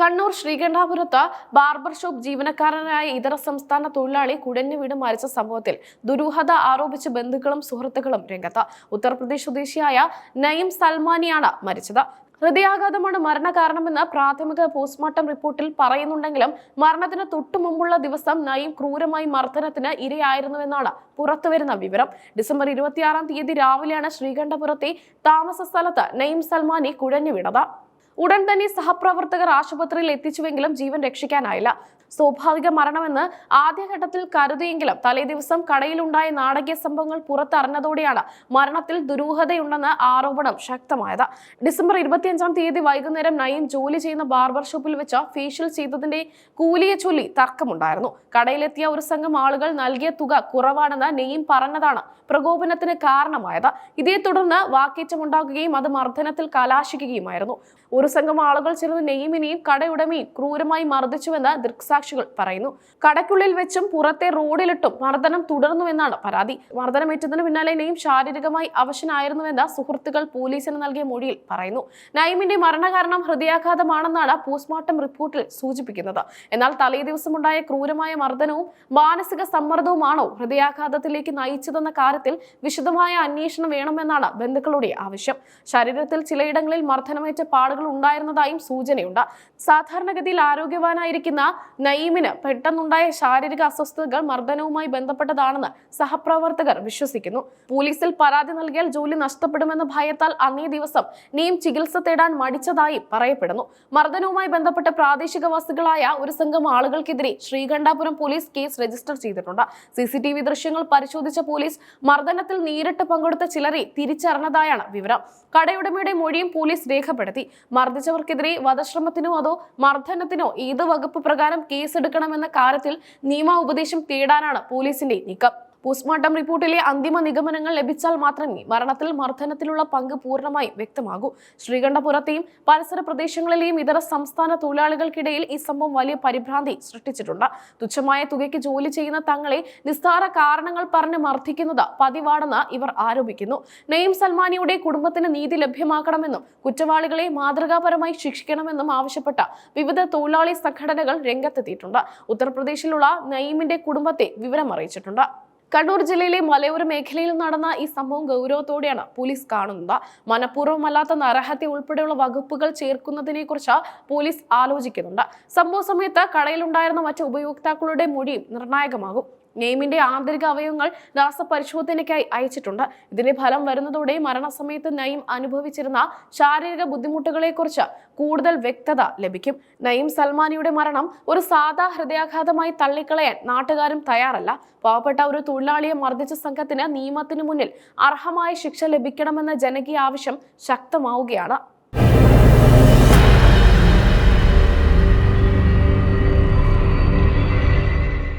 Kannur ശ്രീകണ്ഠാപുരത്ത് barber shop ജീവനക്കാരനായ ഇതര സംസ്ഥാന തൊഴിലാളി കുഴഞ്ഞു വീണ് മരിച്ച സംഭവത്തിൽ ദുരൂഹത ആരോപിച്ച് ബന്ധുക്കളും സുഹൃത്തുക്കളും രംഗത്ത്. ഉത്തർപ്രദേശ് സ്വദേശിയായ നയിം സൽമാനിയാണ് മരിച്ചത്. ഹൃദയാഘാതമാണ് മരണകാരണമെന്ന് പ്രാഥമിക പോസ്റ്റ്മോർട്ടം റിപ്പോർട്ടിൽ പറയുന്നുണ്ടെങ്കിലും മരണത്തിന് തൊട്ടു മുമ്പുള്ള ദിവസം നയിം ക്രൂരമായി മർദ്ദനത്തിന് ഇരയായിരുന്നുവെന്നാണ് പുറത്തുവരുന്ന വിവരം. ഡിസംബർ 26 രാവിലെയാണ് ശ്രീകണ്ഠപുരത്തെ താമസ സ്ഥലത്ത് നയിം സൽമാനി കുഴഞ്ഞു വീണത്. ഉടൻ തന്നെ സഹപ്രവർത്തകർ ആശുപത്രിയിൽ എത്തിച്ചുവെങ്കിലും ജീവൻ രക്ഷിക്കാനായില്ല. സ്വാഭാവിക മരണമെന്ന് ആദ്യഘട്ടത്തിൽ കരുതിയെങ്കിലും തലേദിവസം കടയിലുണ്ടായ നാടകീയ സംഭവങ്ങൾ പുറത്തറിഞ്ഞതോടെയാണ് മരണത്തിൽ ദുരൂഹതയുണ്ടെന്ന് ആരോപണം ശക്തമായത്. ഡിസംബർ 25 വൈകുന്നേരം നയിം ജോലി ചെയ്യുന്ന ബാർബർ ഷോപ്പിൽ വെച്ച് ഫേഷ്യൽ ചെയ്തതിന്റെ കൂലിയെ ചൊല്ലി തർക്കമുണ്ടായിരുന്നു. കടയിലെത്തിയ ഒരു സംഘം ആളുകൾ നൽകിയ തുക കുറവാണെന്ന് നയിം പറഞ്ഞതാണ് പ്രകോപനത്തിന് കാരണമായത്. ഇതേ തുടർന്ന് വാക്കേറ്റമുണ്ടാകുകയും അത് മർദ്ദനത്തിൽ കലാശിക്കുകയുമായിരുന്നു. ഒരു സംഘം ആളുകൾ ചേർന്ന് നെയ്മിനെയും കടയുടമയും ക്രൂരമായി മർദ്ദിച്ചുവെന്ന് ദൃക്സാക്ഷികൾ പറയുന്നു. കടയ്ക്കുള്ളിൽ വെച്ചും പുറത്തെ റോഡിലിട്ടും മർദ്ദനം തുടർന്നുവെന്നാണ് പരാതി. മർദ്ദനമേറ്റതിന് പിന്നാലെ നെയ്ം ശാരീരികമായി അവശനായിരുന്നുവെന്ന് സുഹൃത്തുക്കൾ പോലീസിന് നൽകിയ മൊഴിയിൽ പറയുന്നു. നയിമിന്റെ മരണകാരണം ഹൃദയാഘാതമാണെന്നാണ് പോസ്റ്റ്മോർട്ടം റിപ്പോർട്ടിൽ സൂചിപ്പിക്കുന്നത്. എന്നാൽ തലേ ദിവസമുണ്ടായ ക്രൂരമായ മർദ്ദനവും മാനസിക സമ്മർദ്ദവുമാണോ ഹൃദയാഘാതത്തിലേക്ക് നയിച്ചതെന്ന കാര്യത്തിൽ വിശദമായ അന്വേഷണം വേണമെന്നാണ് ബന്ധുക്കളുടെ ആവശ്യം. ശരീരത്തിൽ ചിലയിടങ്ങളിൽ മർദ്ദനമേറ്റ പാടുകൾ ഉണ്ടായിരുന്നതായും സൂചനയുണ്ട്. സാധാരണഗതിയിൽ ആരോഗ്യവാനായിരിക്കുന്ന നയിമിന് പെട്ടെന്നുണ്ടായ ശാരീരിക അസ്വസ്ഥതകൾ മർദ്ദനവുമായി ബന്ധപ്പെട്ടതാണെന്ന് സഹപ്രവർത്തകർ വിശ്വസിക്കുന്നു. പോലീസിൽ പരാതി നൽകിയാൽ ജോലി നഷ്ടപ്പെടുമെന്ന ഭയത്താൽ അന്നേ ദിവസം നയിം ചികിത്സ തേടാൻ മടിച്ചതായി പറയപ്പെടുന്നു. മർദ്ദനവുമായി ബന്ധപ്പെട്ട പ്രാദേശികവാസികളായ ഒരു സംഘം ആളുകൾക്കെതിരെ ശ്രീകണ്ഠാപുരം പോലീസ് കേസ് രജിസ്റ്റർ ചെയ്തിട്ടുണ്ട്. CCTV ദൃശ്യങ്ങൾ പരിശോധിച്ച പോലീസ് മർദ്ദനത്തിൽ നേരിട്ട് പങ്കെടുത്ത ചിലരെ തിരിച്ചറിഞ്ഞതായാണ് വിവരം. കടയുടമയുടെ മൊഴിയും പോലീസ് രേഖപ്പെടുത്തി. മർദ്ദിച്ചവർക്കെതിരെ വധശ്രമത്തിനോ അതോ മർദ്ദനത്തിനോ ഏത് വകുപ്പ് പ്രകാരം കേസെടുക്കണമെന്ന കാര്യത്തിൽ നിയമ ഉപദേശം തേടാനാണ് പോലീസിന്റെ നീക്കം. പോസ്റ്റ്മോർട്ടം റിപ്പോർട്ടിലെ അന്തിമ നിഗമനങ്ങൾ ലഭിച്ചാൽ മാത്രമേ മരണത്തിൽ മർദ്ദനത്തിലുള്ള പങ്ക് പൂർണ്ണമായും വ്യക്തമാകൂ. ശ്രീകണ്ഠപുരത്തെയും പരിസര പ്രദേശങ്ങളിലെയും ഇതര സംസ്ഥാന തൊഴിലാളികൾക്കിടയിൽ ഈ സംഭവം വലിയ പരിഭ്രാന്തി സൃഷ്ടിച്ചിട്ടുണ്ട്. തുച്ഛമായ തുകയ്ക്ക് ജോലി ചെയ്യുന്ന തങ്ങളെ നിസ്സാര കാരണങ്ങൾ പറഞ്ഞ് മർദ്ദിക്കുന്നത് പതിവാണെന്ന് ഇവർ ആരോപിക്കുന്നു. നയിം സൽമാനിയുടെ കുടുംബത്തിന് നീതി ലഭ്യമാക്കണമെന്നും കുറ്റവാളികളെ മാതൃകാപരമായി ശിക്ഷിക്കണമെന്നും ആവശ്യപ്പെട്ട വിവിധ തൊഴിലാളി സംഘടനകൾ രംഗത്തെത്തിയിട്ടുണ്ട്. ഉത്തർപ്രദേശിലുള്ള നയിമിന്റെ കുടുംബത്തെ വിവരം അറിയിച്ചിട്ടുണ്ട്. കണ്ണൂർ ജില്ലയിലെ മലയോര മേഖലയിൽ നടന്ന ഈ സംഭവം ഗൗരവത്തോടെയാണ് പോലീസ് കാണുന്നത്. മനഃപൂർവ്വമല്ലാത്ത നരഹത്യ ഉൾപ്പെടെയുള്ള വകുപ്പുകൾ ചേർക്കുന്നതിനെ കുറിച്ച് പോലീസ് ആലോചിക്കുന്നുണ്ട്. സംഭവ സമയത്ത് കടയിലുണ്ടായിരുന്ന മറ്റ് ഉപയോക്താക്കളുടെ മൊഴിയും നിർണായകമാകും. നെയ്മിന്റെ ആന്തരിക അവയവങ്ങൾ രാസപരിശോധനയ്ക്കായി അയച്ചിട്ടുണ്ട്. ഇതിന്റെ ഫലം വരുന്നതോടെ മരണസമയത്ത് നയിം അനുഭവിച്ചിരുന്ന ശാരീരിക ബുദ്ധിമുട്ടുകളെ കുറിച്ച് കൂടുതൽ വ്യക്തത ലഭിക്കും. നയിം സൽമാനിയുടെ മരണം ഒരു സാധാ ഹൃദയാഘാതമായി തള്ളിക്കളയാൻ നാട്ടുകാരും തയ്യാറല്ല. പാവപ്പെട്ട ഒരു തൊഴിലാളിയെ മർദ്ദിച്ച സംഘത്തിന് നിയമത്തിനു മുന്നിൽ അർഹമായ ശിക്ഷ ലഭിക്കണമെന്ന ജനകീയ ആവശ്യം ശക്തമാവുകയാണ്.